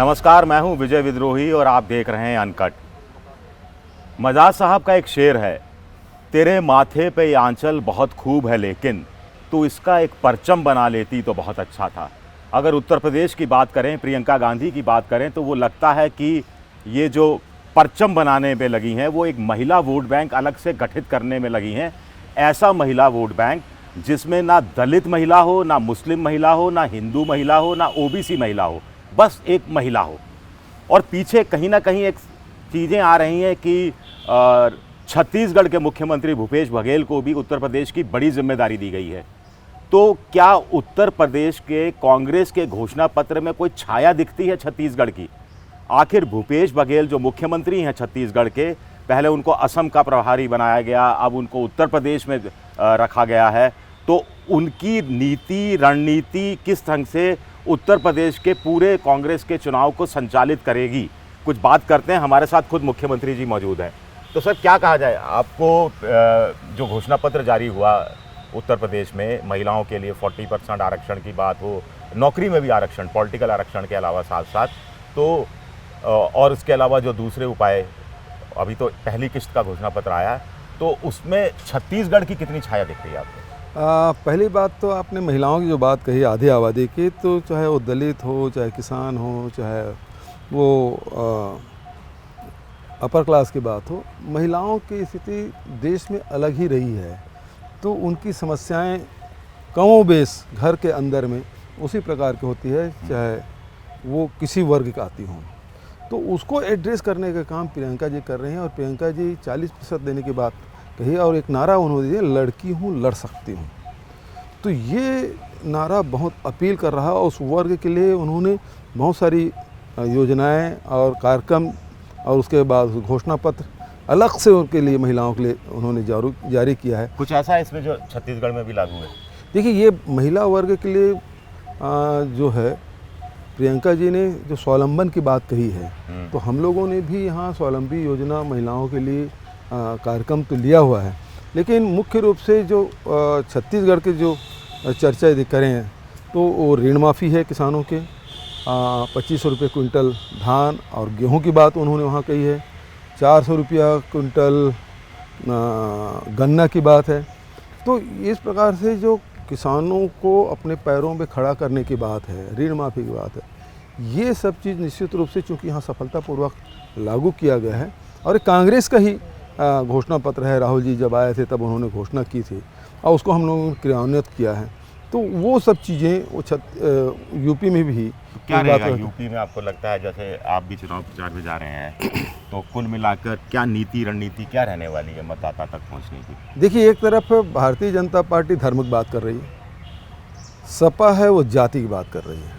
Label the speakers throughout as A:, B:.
A: नमस्कार, मैं हूं विजय विद्रोही और आप देख रहे हैं अनकट। मजाज साहब का एक शेर है, तेरे माथे पे ये आंचल बहुत खूब है लेकिन तू इसका एक परचम बना लेती तो बहुत अच्छा था। अगर उत्तर प्रदेश की बात करें, प्रियंका गांधी की बात करें, तो वो लगता है कि ये जो परचम बनाने पे लगी हैं वो एक महिला वोट बैंक अलग से गठित करने में लगी हैं। ऐसा महिला वोट बैंक जिसमें ना दलित महिला हो, ना मुस्लिम महिला हो, ना हिंदू महिला हो, ना ओबीसी महिला हो, बस एक महिला हो। और पीछे कहीं ना कहीं एक चीज़ें आ रही हैं कि छत्तीसगढ़ के मुख्यमंत्री भूपेश बघेल को भी उत्तर प्रदेश की बड़ी जिम्मेदारी दी गई है। तो क्या उत्तर प्रदेश के कांग्रेस के घोषणा पत्र में कोई छाया दिखती है छत्तीसगढ़ की? आखिर भूपेश बघेल जो मुख्यमंत्री हैं छत्तीसगढ़ के, पहले उनको असम का प्रभारी बनाया गया, अब उनको उत्तर प्रदेश में रखा गया है, तो उनकी नीति रणनीति किस ढंग से उत्तर प्रदेश के पूरे कांग्रेस के चुनाव को संचालित करेगी? कुछ बात करते हैं। हमारे साथ खुद मुख्यमंत्री जी मौजूद हैं। तो सर, क्या कहा जाए, आपको जो घोषणा पत्र जारी हुआ उत्तर प्रदेश में, महिलाओं के लिए 40% आरक्षण की बात हो, नौकरी में भी आरक्षण, पॉलिटिकल आरक्षण के अलावा साथ साथ, तो और इसके अलावा जो दूसरे उपाय, अभी तो पहली किस्त का घोषणा पत्र आया, तो उसमें छत्तीसगढ़ की कितनी छाया दिख रही है आपको?
B: पहली बात तो आपने महिलाओं की जो बात कही आधी आबादी की, तो चाहे वो दलित हो, चाहे किसान हो, चाहे वो अपर क्लास की बात हो, महिलाओं की स्थिति देश में अलग ही रही है। तो उनकी समस्याएं कमोबेश घर के अंदर में उसी प्रकार की होती है, चाहे वो किसी वर्ग की आती हों। तो उसको एड्रेस करने का काम प्रियंका जी कर रहे हैं। और प्रियंका जी 40% देने की बात कही और एक नारा उन्होंने दिया, लड़की हूँ लड़ सकती हूँ। तो ये नारा बहुत अपील कर रहा है और उस वर्ग के लिए उन्होंने बहुत सारी योजनाएं और कार्यक्रम और उसके बाद घोषणा पत्र अलग से उनके लिए, महिलाओं के लिए उन्होंने जारी किया है।
A: कुछ ऐसा है इसमें जो छत्तीसगढ़ में भी लागू है?
B: देखिए, ये महिला वर्ग के लिए जो है, प्रियंका जी ने जो स्वावलंबन की बात कही है, तो हम लोगों ने भी यहाँ स्वावलंबी योजना महिलाओं के लिए कार्यक्रम तो लिया हुआ है। लेकिन मुख्य रूप से जो छत्तीसगढ़ के जो चर्चा यदि करें तो वो ऋण माफ़ी है किसानों के, 2500 रुपये क्विंटल धान और गेहूं की बात उन्होंने वहाँ कही है, 400 रुपया क्विंटल गन्ना की बात है। तो इस प्रकार से जो किसानों को अपने पैरों पे खड़ा करने की बात है, ऋण माफ़ी की बात है, ये सब चीज़ निश्चित रूप से चूँकि यहाँ सफलतापूर्वक लागू किया गया है और कांग्रेस का ही घोषणा पत्र है। राहुल जी जब आए थे तब उन्होंने घोषणा की थी और उसको हम लोगों ने क्रियान्वित किया है। तो वो सब चीज़ें वो यूपी में भी
A: क्या रहेगा? यूपी में आपको लगता है, जैसे आप भी चुनाव प्रचार में जा रहे हैं, तो कुल मिलाकर क्या नीति रणनीति क्या रहने वाली है मतदाता तक पहुंचने की?
B: देखिए, एक तरफ भारतीय जनता पार्टी धर्म की बात कर रही है, सपा है वो जाति की बात कर रही है,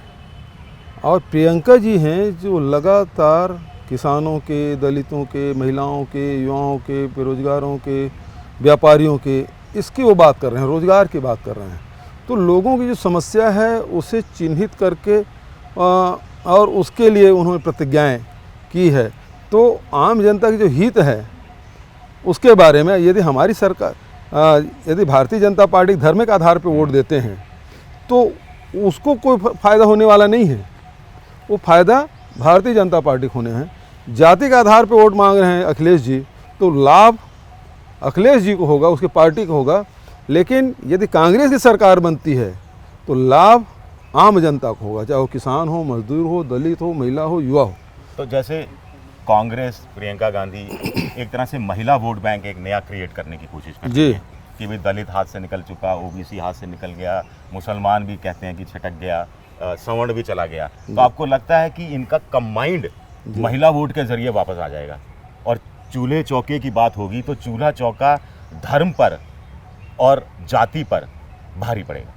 B: और प्रियंका जी हैं जो लगातार किसानों के, दलितों के, महिलाओं के, युवाओं के, बेरोजगारों के, व्यापारियों के, इसकी वो बात कर रहे हैं, रोजगार की बात कर रहे हैं। तो लोगों की जो समस्या है उसे चिन्हित करके और उसके लिए उन्होंने प्रतिज्ञाएं की है। तो आम जनता की जो हित है उसके बारे में यदि हमारी सरकार, यदि भारतीय जनता पार्टी धर्म के आधार पर वोट देते हैं तो उसको कोई फ़ायदा होने वाला नहीं है। वो फ़ायदा भारतीय जनता पार्टी को होने हैं। जाति के आधार पर वोट मांग रहे हैं अखिलेश जी, तो लाभ अखिलेश जी को होगा, उसकी पार्टी को होगा। लेकिन यदि कांग्रेस की सरकार बनती है तो लाभ आम जनता को होगा, चाहे वो किसान हो, मजदूर हो, दलित हो, महिला हो, युवा हो।
A: तो जैसे कांग्रेस, प्रियंका गांधी एक तरह से महिला वोट बैंक एक नया क्रिएट करने की कोशिश कर रही है कि भाई दलित हाथ से निकल चुका, ओबीसी हाथ से निकल गया, मुसलमान भी कहते हैं कि छटक गया, सवर्ण भी चला गया। तो आपको लगता है कि इनका कंबाइंड महिला वोट के जरिए वापस आ जाएगा और चूल्हे चौके की बात होगी तो चूल्हा चौका धर्म पर और जाति पर भारी पड़ेगा?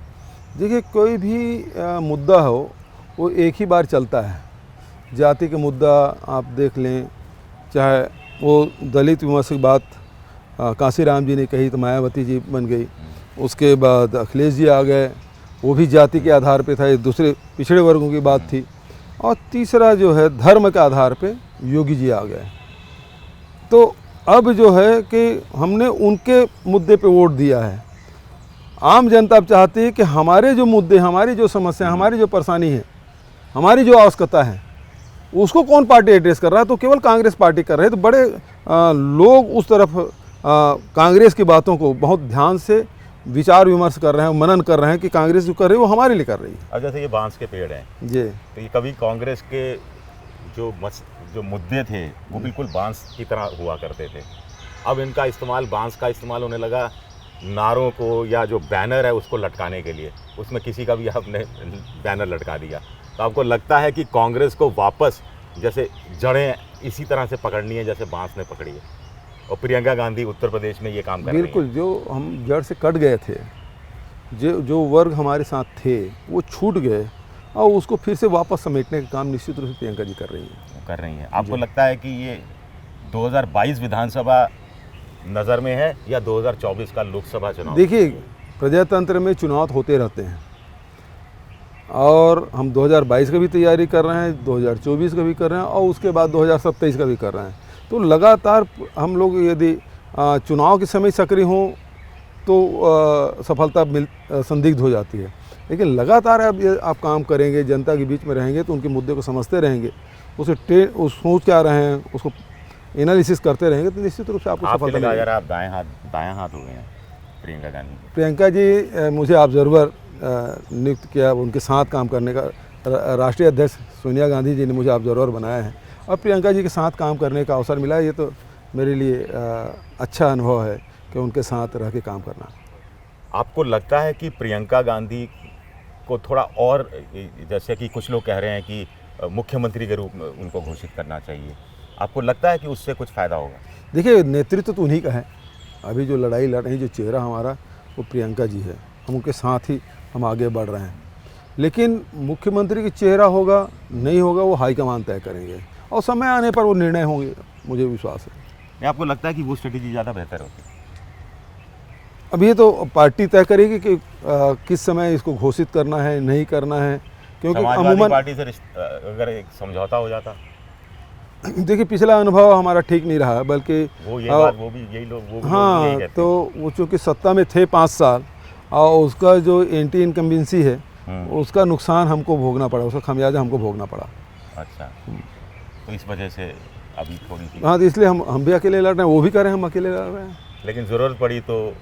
B: देखिए, कोई भी मुद्दा हो वो एक ही बार चलता है। जाति के मुद्दा आप देख लें, चाहे वो दलित विमर्श की बात कांसीराम जी ने कही तो मायावती जी बन गई, उसके बाद अखिलेश जी आ गए, वो भी जाति के आधार पे था, दूसरे पिछड़े वर्गों की बात थी, और तीसरा जो है धर्म के आधार पे योगी जी आ गए। तो अब जो है कि हमने उनके मुद्दे पे वोट दिया है। आम जनता अब चाहती है कि हमारे जो मुद्दे, हमारी जो समस्या, हमारी जो परेशानी है, हमारी जो आवश्यकता है, उसको कौन पार्टी एड्रेस कर रहा है? तो केवल कांग्रेस पार्टी कर रहे है। तो बड़े लोग उस तरफ कांग्रेस की बातों को बहुत ध्यान से विचार विमर्श कर रहे हैं, मनन कर रहे हैं कि कांग्रेस जो कर रही है वो हमारे लिए कर रही है।
A: अब जैसे ये बांस के पेड़ हैं,
B: जी,
A: तो ये कभी कांग्रेस के जो मुद्दे थे वो बिल्कुल बांस की तरह हुआ करते थे। अब इनका इस्तेमाल, बांस का इस्तेमाल होने लगा नारों को या जो बैनर है उसको लटकाने के लिए। उसमें किसी का भी आपने बैनर लटका दिया। तो आपको लगता है कि कांग्रेस को वापस जैसे जड़ें इसी तरह से पकड़नी है जैसे बांस ने पकड़ी है, और प्रियंका गांधी उत्तर प्रदेश में ये काम कर रही हैं?
B: बिल्कुल। जो हम जड़ से कट गए थे, जो वर्ग हमारे साथ थे वो छूट गए, और उसको फिर से वापस समेटने का काम निश्चित रूप से प्रियंका जी कर रही हैं।
A: आपको लगता है कि ये 2022 विधानसभा नज़र में है या 2024 का लोकसभा चुनाव?
B: देखिए, प्रजातंत्र में चुनाव होते रहते हैं, और हम 2022 का भी तैयारी कर रहे हैं, 2024 का भी कर रहे हैं, और उसके बाद 2027 का भी कर रहे हैं। तो लगातार हम लोग यदि चुनाव के समय सक्रिय हों तो सफलता संदिग्ध हो जाती है। लेकिन लगातार आप काम करेंगे, जनता के बीच में रहेंगे, तो उनके मुद्दे को समझते रहेंगे, उसे सोच क्या रहे हैं उसको एनालिसिस करते रहेंगे, तो निश्चित रूप से आपको सफलता मिलेगी।
A: अगर आप दायां हाथ हो गए हैं प्रियंका गांधी?
B: प्रियंका जी मुझे ऑब्जर्वर नियुक्त किया, उनके साथ काम करने का राष्ट्रीय अध्यक्ष सोनिया गांधी जी ने मुझे ऑब्जर्वर बनाया है, और प्रियंका जी के साथ काम करने का अवसर मिला है। ये तो मेरे लिए अच्छा अनुभव है कि उनके साथ रह के काम करना।
A: आपको लगता है कि प्रियंका गांधी को थोड़ा और, जैसे कि कुछ लोग कह रहे हैं कि मुख्यमंत्री के रूप में उनको घोषित करना चाहिए, आपको लगता है कि उससे कुछ फ़ायदा होगा?
B: देखिए, नेतृत्व तो उन्हीं का है। अभी जो लड़ाई लड़ रही, जो चेहरा हमारा, वो प्रियंका जी है। हम उनके साथ ही हम आगे बढ़ रहे हैं। लेकिन मुख्यमंत्री की चेहरा होगा नहीं होगा वो हाईकमान तय करेंगे, और समय आने पर वो निर्णय होंगे, मुझे विश्वास है।
A: या आपको लगता है कि वो स्ट्रेटेजी ज़्यादा बेहतर होती है?
B: अब ये तो पार्टी तय करेगी कि किस समय इसको घोषित करना है, नहीं करना है, क्योंकि
A: समाजवादी पार्टी से अगर एक समझौता हो जाता?
B: देखिए, पिछला अनुभव हमारा ठीक नहीं रहा, बल्कि
A: वो ये बात वो भी यही लोग वो भी
B: हाँ,
A: यही कहते हैं।
B: तो वो चूँकि सत्ता में थे 5 साल, और उसका जो एंटी इनकम्बेंसी है उसका नुकसान हमको भोगना पड़ा, उसका खमियाजा हमको भोगना पड़ा।
A: अच्छा, तो इस वजह से अभी थोड़ी सी,
B: हाँ, तो इसलिए हम भी अकेले लड़ रहे हैं, वो भी कर रहे हैं, हम अकेले लड़ रहे हैं।
A: लेकिन ज़रूरत पड़ी तो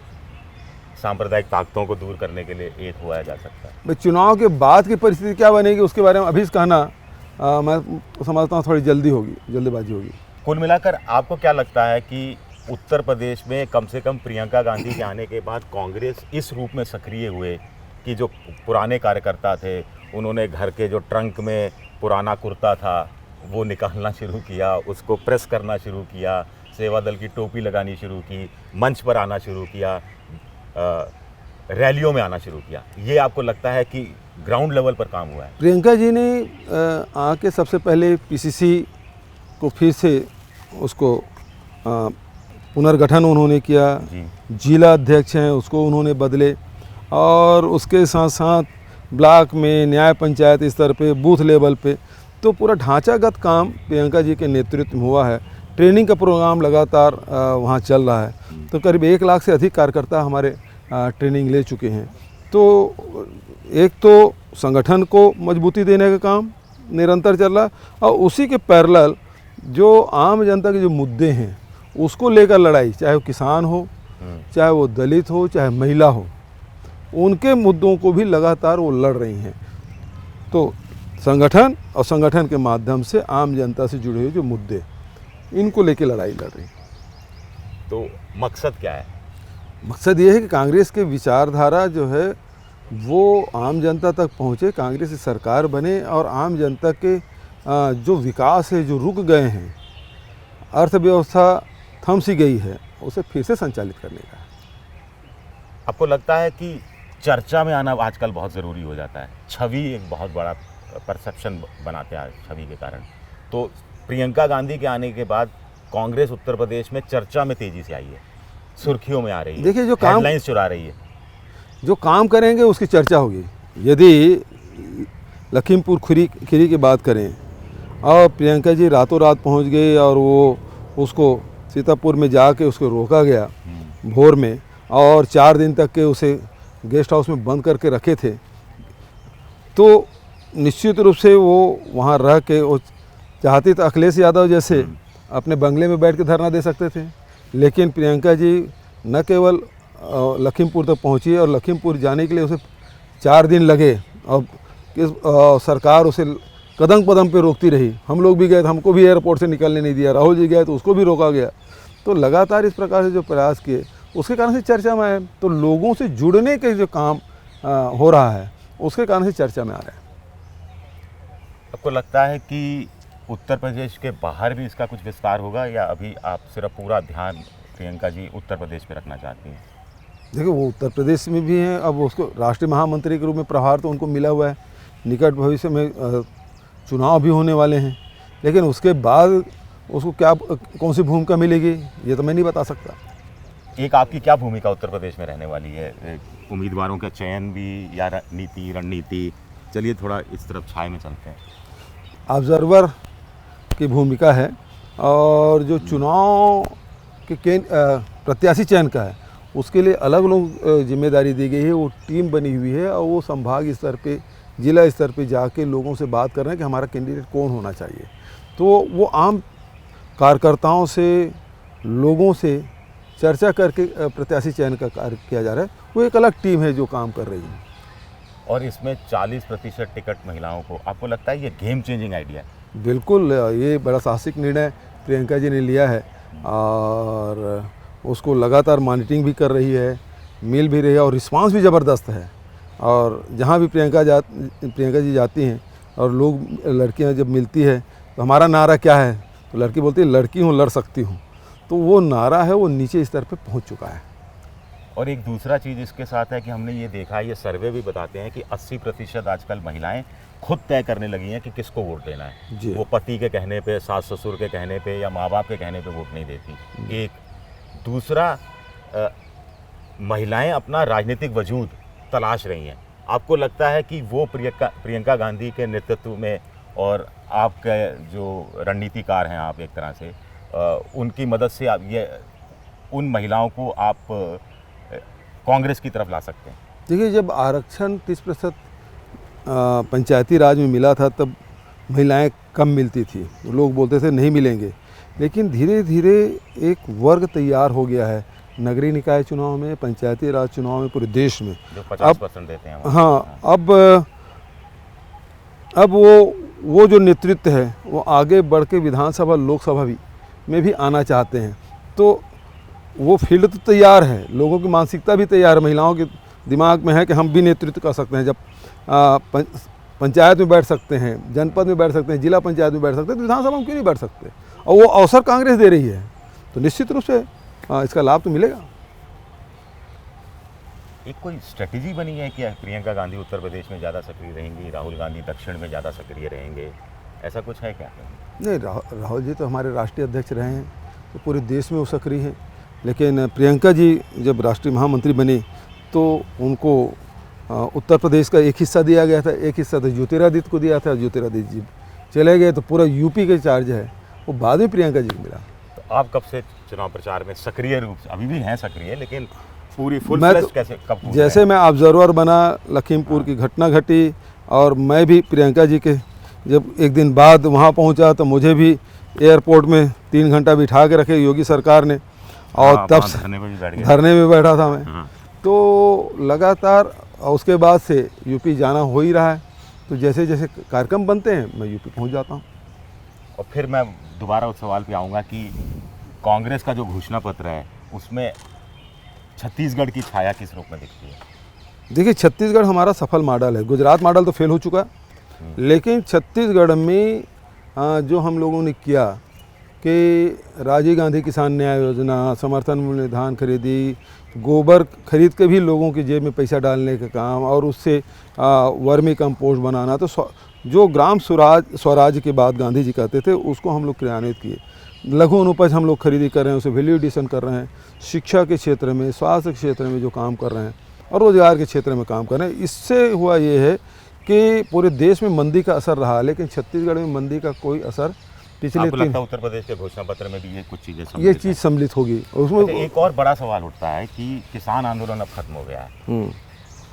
A: सांप्रदायिक ताकतों को दूर करने के लिए एक हुआ जा सकता है।
B: भाई, चुनाव के बाद की परिस्थिति क्या बनेगी उसके बारे में अभी से कहना मैं समझता हूँ थोड़ी जल्दीबाजी होगी।
A: कुल मिलाकर आपको क्या लगता है कि उत्तर प्रदेश में कम से कम प्रियंका गांधी के आने के बाद कांग्रेस इस रूप में सक्रिय हुए कि जो पुराने कार्यकर्ता थे उन्होंने घर के जो ट्रंक में पुराना कुर्ता था वो निकालना शुरू किया, उसको प्रेस करना शुरू किया, सेवा दल की टोपी लगानी शुरू की, मंच पर आना शुरू किया, रैलियों में आना शुरू किया? ये आपको लगता है कि ग्राउंड लेवल पर काम हुआ है?
B: प्रियंका जी ने आके सबसे पहले पीसीसी को फिर से उसको पुनर्गठन उन्होंने किया, जिला अध्यक्ष हैं उसको उन्होंने बदले, और उसके साथ साथ ब्लॉक में, न्याय पंचायत स्तर पे, बूथ लेवल पे, तो पूरा ढांचागत काम प्रियंका जी के नेतृत्व में हुआ है। ट्रेनिंग का प्रोग्राम लगातार वहाँ चल रहा है, तो करीब 1 लाख से अधिक कार्यकर्ता हमारे ट्रेनिंग ले चुके हैं। तो एक तो संगठन को मजबूती देने का काम निरंतर चल रहा है, और उसी के पैरेलल जो आम जनता के जो मुद्दे हैं उसको लेकर लड़ाई, चाहे वो किसान हो, चाहे वो दलित हो, चाहे महिला हो, उनके मुद्दों को भी लगातार वो लड़ रही हैं। तो संगठन और संगठन के माध्यम से आम जनता से जुड़े हुए जो मुद्दे, इनको लेके लड़ाई लड़ रही।
A: तो मकसद क्या है?
B: मकसद ये है कि कांग्रेस के विचारधारा जो है वो आम जनता तक पहुँचे, कांग्रेस की सरकार बने, और आम जनता के जो विकास है, जो रुक गए हैं, अर्थव्यवस्था थम सी गई है, उसे फिर से संचालित करने का।
A: आपको लगता है कि चर्चा में आना आजकल बहुत ज़रूरी हो जाता है? छवि एक बहुत बड़ा परसेप्शन बनाते हैं छवि के कारण। तो प्रियंका गांधी के आने के बाद कांग्रेस उत्तर प्रदेश में चर्चा में तेज़ी से आई है, सुर्खियों में आ रही है,
B: देखिए, जो काम
A: हेडलाइंस चुरा रही है, जो
B: काम करेंगे उसकी चर्चा होगी। यदि लखीमपुर खीरी की बात करें, और प्रियंका जी रातों रात पहुंच गई, और वो उसको सीतापुर में जाके उसको रोका गया भोर में, और 4 दिन तक के उसे गेस्ट हाउस में बंद करके रखे थे, तो निश्चित रूप से वो वहाँ रह के चाहती तो अखिलेश यादव जैसे अपने बंगले में बैठ के धरना दे सकते थे, लेकिन प्रियंका जी न केवल लखीमपुर तक पहुंची और लखीमपुर जाने के लिए उसे 4 दिन लगे और सरकार उसे कदम कदम पे रोकती रही। हम लोग भी गए तो हमको भी एयरपोर्ट से निकलने नहीं दिया, राहुल जी गए तो उसको भी रोका गया। तो लगातार इस प्रकार से जो प्रयास किए उसके कारण से चर्चा में आए। तो लोगों से जुड़ने के जो काम हो रहा है उसके कारण से चर्चा में आ रहा है।
A: आपको लगता है कि उत्तर प्रदेश के बाहर भी इसका कुछ विस्तार होगा, या अभी आप सिर्फ पूरा ध्यान प्रियंका जी उत्तर प्रदेश पे रखना चाहती हैं?
B: देखिए, वो उत्तर प्रदेश में भी हैं, अब उसको राष्ट्रीय महामंत्री के रूप में प्रभार तो उनको मिला हुआ है। निकट भविष्य में चुनाव भी होने वाले हैं, लेकिन उसके बाद उसको क्या कौन सी भूमिका मिलेगी ये तो मैं नहीं बता सकता।
A: एक आपकी क्या भूमिका उत्तर प्रदेश में रहने वाली है? उम्मीदवारों का चयन भी या रणनीति? चलिए थोड़ा इस तरफ छाया में चलते हैं।
B: ऑब्जर्वर की भूमिका है, और जो चुनाव के प्रत्याशी चयन का है उसके लिए अलग लोग जिम्मेदारी दी गई है। वो टीम बनी हुई है और वो संभाग स्तर पे, जिला स्तर पे जाके लोगों से बात कर रहे हैं कि हमारा कैंडिडेट कौन होना चाहिए। तो वो आम कार्यकर्ताओं से, लोगों से चर्चा करके प्रत्याशी चयन का कार्य किया जा रहा है। वो एक अलग टीम है जो काम कर रही है।
A: और इसमें 40% टिकट महिलाओं को, आपको लगता है ये गेम चेंजिंग आइडिया है?
B: बिल्कुल, ये बड़ा साहसिक निर्णय प्रियंका जी ने लिया है और उसको लगातार मॉनिटरिंग भी कर रही है, मिल भी रही है और रिस्पांस भी ज़बरदस्त है। और जहाँ भी प्रियंका जी जाती हैं और लोग, लड़कियाँ जब मिलती है तो हमारा नारा क्या है, तो लड़की बोलती है लड़की हूँ लड़ सकती हूँ। तो वो नारा है वो नीचे स्तर पे पहुँच चुका है।
A: और एक दूसरा चीज़ इसके साथ है कि हमने ये देखा है, ये सर्वे भी बताते हैं कि 80% आजकल महिलाएं खुद तय करने लगी हैं कि किसको वोट देना है। वो पति के कहने पे, सास ससुर के कहने पे या माँ बाप के कहने पे वोट नहीं देती। एक दूसरा, महिलाएं अपना राजनीतिक वजूद तलाश रही हैं। आपको लगता है कि वो प्रियंका गांधी के नेतृत्व में, और आपके जो रणनीतिकार हैं आप एक तरह से, उनकी मदद से आप ये उन महिलाओं को आप कांग्रेस की तरफ ला सकते हैं?
B: देखिए, जब आरक्षण 30% पंचायती राज में मिला था तब महिलाएं कम मिलती थी, लोग बोलते थे नहीं मिलेंगे। लेकिन धीरे धीरे एक वर्ग तैयार हो गया है नगरीय निकाय चुनाव में, पंचायती राज चुनाव में, पूरे देश में
A: जो 50% देते हैं।
B: हाँ, अब वो जो नेतृत्व है वो आगे बढ़ के विधानसभा, लोकसभा में भी आना चाहते हैं। तो वो फील्ड तो तैयार है, लोगों की मानसिकता भी तैयार है, महिलाओं के दिमाग में है कि हम भी नेतृत्व कर सकते हैं। जब पंचायत में बैठ सकते हैं, जनपद में बैठ सकते हैं, जिला पंचायत में बैठ सकते हैं, तो विधानसभा में क्यों नहीं बैठ सकते? और वो अवसर कांग्रेस दे रही है, तो निश्चित रूप से इसका लाभ तो मिलेगा।
A: एक कोई स्ट्रेटेजी बनी है कि प्रियंका गांधी उत्तर प्रदेश में ज़्यादा सक्रिय रहेंगी, राहुल गांधी दक्षिण में ज़्यादा सक्रिय रहेंगे, ऐसा कुछ है क्या? नहीं,
B: राहुल जी तो हमारे राष्ट्रीय अध्यक्ष रहे हैं, तो पूरे देश में वो सक्रिय हैं। लेकिन प्रियंका जी जब राष्ट्रीय महामंत्री बनी तो उनको उत्तर प्रदेश का एक हिस्सा दिया गया था, एक हिस्सा तो ज्योतिरादित्य को दिया था। ज्योतिरादित्य जी चले गए तो पूरा यूपी के चार्ज है वो बाद में प्रियंका जी को मिला।
A: तो आप कब से चुनाव प्रचार में सक्रिय रूप से, अभी भी हैं सक्रिय, लेकिन पूरी फुल फ्लैश कैसे, कब?
B: जैसे मैं ऑब्जर्वर बना, लखीमपुर की घटना घटी और मैं भी प्रियंका जी के जब एक दिन बाद वहाँ पहुँचा तो मुझे भी एयरपोर्ट में 3 घंटा बिठा के रखे योगी सरकार ने, और तब धरने में बैठा था मैं। तो लगातार उसके बाद से यूपी जाना हो ही रहा है। तो जैसे जैसे कार्यक्रम बनते हैं मैं यूपी पहुंच जाता हूं।
A: और फिर मैं दोबारा उस सवाल पे आऊँगा कि कांग्रेस का जो घोषणा पत्र है उसमें छत्तीसगढ़ की छाया किस रूप में दिखती है?
B: देखिए, छत्तीसगढ़ हमारा सफल मॉडल है। गुजरात मॉडल तो फेल हो चुका, लेकिन छत्तीसगढ़ में जो हम लोगों ने किया कि राजीव गांधी किसान न्याय योजना, समर्थन मूल्य धान खरीदी, गोबर खरीद के भी लोगों की जेब में पैसा डालने का काम, और उससे वर्मी कंपोस्ट बनाना। तो जो ग्राम स्वराज के बाद गांधी जी कहते थे उसको हम लोग क्रियान्वित किए। लघु अनुपज हम लोग खरीदी कर रहे हैं, उसे वैल्यू एडिशन कर रहे हैं। शिक्षा के क्षेत्र में, स्वास्थ्य के क्षेत्र में जो काम कर रहे हैं और रोजगार के क्षेत्र में काम कर रहे हैं। इससे हुआ ये है कि पूरे देश में मंदी का असर रहा, लेकिन छत्तीसगढ़ में मंदी का कोई असर पिछले 3
A: उत्तर प्रदेश के घोषणा पत्र में भी ये कुछ चीज़ें,
B: ये चीज़ सम्मिलित होगी। उसमें
A: एक और बड़ा सवाल उठता है कि किसान आंदोलन अब खत्म हो गया है।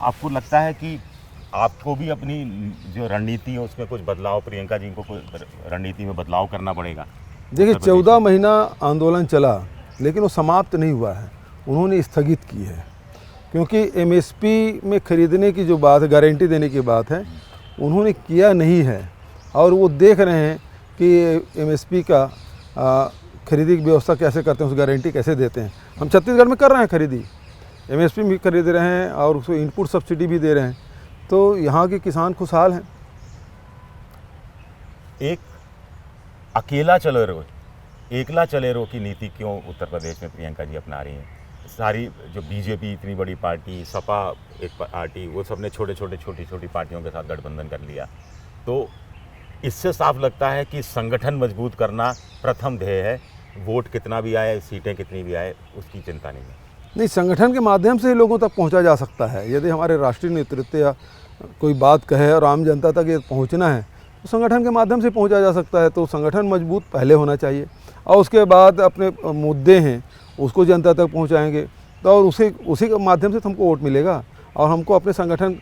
A: आपको लगता है कि आपको भी अपनी जो रणनीति है उसमें कुछ बदलाव, प्रियंका जी को कुछ रणनीति में बदलाव करना पड़ेगा।
B: देखिए
A: उत्तर प्रदेश
B: 14 महीना आंदोलन चला, लेकिन वो समाप्त नहीं हुआ है, उन्होंने स्थगित की है। क्योंकि एमएसपी में खरीदने की जो बात है, गारंटी देने की बात है, उन्होंने किया नहीं है। और वो देख रहे हैं कि एमएसपी का खरीदी की व्यवस्था कैसे करते हैं, उस गारंटी कैसे देते हैं। हम छत्तीसगढ़ में कर रहे हैं खरीदी, एमएसपी भी खरीद रहे हैं और उसको इनपुट सब्सिडी भी दे रहे हैं, तो यहाँ के किसान खुशहाल हैं।
A: एक एकला चलेरो की नीति क्यों उत्तर प्रदेश में प्रियंका जी अपना रही हैं? सारी जो बीजेपी इतनी बड़ी पार्टी, सपा एक पार्टी, वो सब ने छोटी छोटी पार्टियों के साथ गठबंधन कर लिया। तो इससे साफ लगता है कि संगठन मजबूत करना प्रथम ध्येय है। वोट कितना भी आए, सीटें कितनी भी आए, उसकी चिंता नहीं है।
B: नहीं, संगठन के माध्यम से ही लोगों तक पहुंचा जा सकता है। यदि हमारे राष्ट्रीय नेतृत्व या कोई बात कहे और आम जनता तक ये पहुंचना है, तो संगठन के माध्यम से पहुंचा जा सकता है। तो संगठन मजबूत पहले होना चाहिए और उसके बाद अपने मुद्दे हैं उसको जनता तक पहुंचाएंगे, तो और उसी के माध्यम से हमको वोट मिलेगा। और हमको अपने संगठन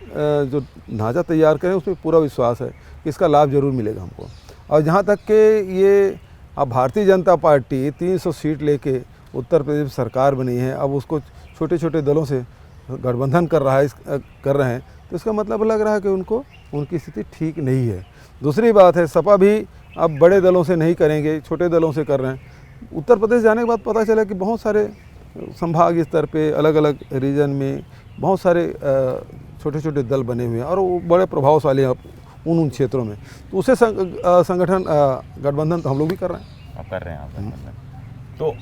B: जो ढांचा तैयार करें उसमें पूरा विश्वास है कि इसका लाभ जरूर मिलेगा हमको। और जहाँ तक कि ये अब भारतीय जनता पार्टी 300 सीट लेके उत्तर प्रदेश सरकार बनी है, अब उसको छोटे छोटे दलों से गठबंधन कर रहे हैं, तो इसका मतलब लग रहा है कि उनकी स्थिति ठीक नहीं है। दूसरी बात है, सपा भी अब बड़े दलों से नहीं करेंगे, छोटे दलों से कर रहे हैं। उत्तर प्रदेश जाने के बाद पता चला कि बहुत सारे संभाग स्तर पे अलग अलग रीजन में बहुत सारे छोटे छोटे दल बने हुए हैं और वो बड़े प्रभावशाली हैं उन क्षेत्रों में। तो उसे संगठन गठबंधन तो हम लोग भी कर रहे हैं।
A: आप कर रहे हैं, आप गठबंधन। तो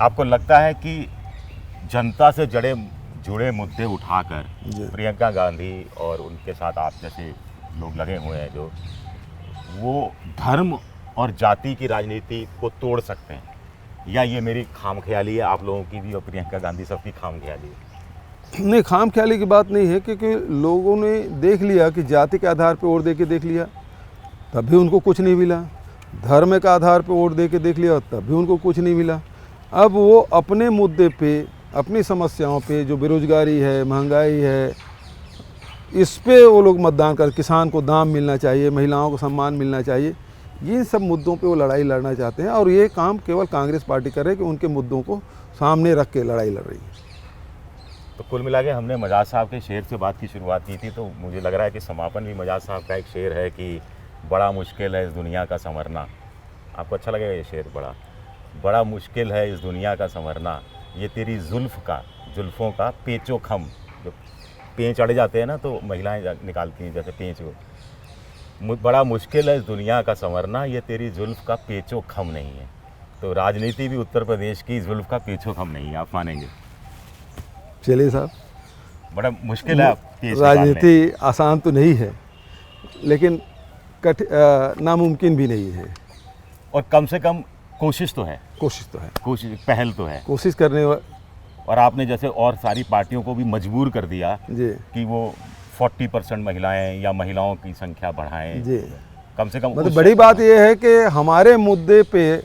A: आपको लगता है कि जनता से जुड़े मुद्दे उठाकर प्रियंका गांधी और उनके साथ आप जैसे लोग लगे हुए हैं, जो वो धर्म और जाति की राजनीति को तोड़ सकते हैं, या ये मेरी खामख्याली है, आप लोगों की भी और प्रियंका गांधी सबकी खामख्याली है?
B: नहीं, खामख्याली की बात नहीं है, क्योंकि लोगों ने देख लिया कि जाति के आधार पर वोट दे के देख लिया, तब भी उनको कुछ नहीं मिला। धर्म के आधार पर वोट दे के देख लिया, तब भी उनको कुछ नहीं मिला। अब वो अपने मुद्दे पे, अपनी समस्याओं पे, जो बेरोजगारी है, महंगाई है, इस पे वो लोग मतदान कर, किसान को दाम मिलना चाहिए, महिलाओं को सम्मान मिलना चाहिए, ये सब मुद्दों पे वो लड़ाई लड़ना चाहते हैं। और ये काम केवल कांग्रेस पार्टी कर रही है कि उनके मुद्दों को सामने रख के लड़ाई लड़ रही है।
A: तो कुल मिला के हमने मजाज साहब के शेर से बात की शुरुआत की थी, तो मुझे लग रहा है कि समापन भी मजाज साहब का एक शेर है कि बड़ा मुश्किल है इस दुनिया का संवरना। आपको अच्छा लगेगा ये शेर? बड़ा मुश्किल है इस दुनिया का संवरना, ये तेरी जुल्फ़ों का पेचो खम। जो पेंच अड़ जाते हैं ना, तो महिलाएं निकालती हैं जैसे पेंच को। बड़ा मुश्किल है इस दुनिया का संवरना, ये तेरी जुल्फ़ का पेचो खम नहीं है। तो राजनीति भी उत्तर प्रदेश की जुल्फ़ का पेचो खम नहीं है, आप मानेंगे?
B: चलिए साहब,
A: बड़ा मुश्किल है
B: राजनीति आसान तो नहीं है, लेकिन नामुमकिन भी नहीं है।
A: और कम से कम कोशिश तो है, पहल तो है,
B: कोशिश करने।
A: और आपने जैसे और सारी पार्टियों को भी मजबूर कर दिया
B: जी कि
A: वो 40% महिलाएं या महिलाओं की संख्या बढ़ाएं जी। कम से कम
B: मतलब बड़ी बात यह है कि हमारे मुद्दे पे,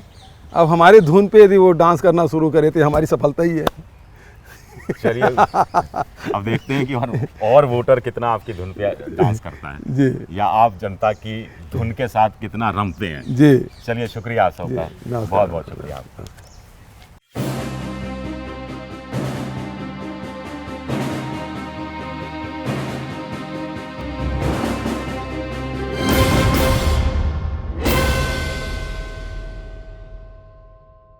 B: अब हमारे धुन पे यदि वो डांस करना शुरू करे तो हमारी सफलता ही है।
A: चलिए अब देखते हैं कि और वोटर कितना आपकी धुन पे डांस करता है जी, या आप जनता की धुन के साथ कितना रमते हैं जी। चलिए, शुक्रिया आप सबका, बहुत बहुत शुक्रिया आपका।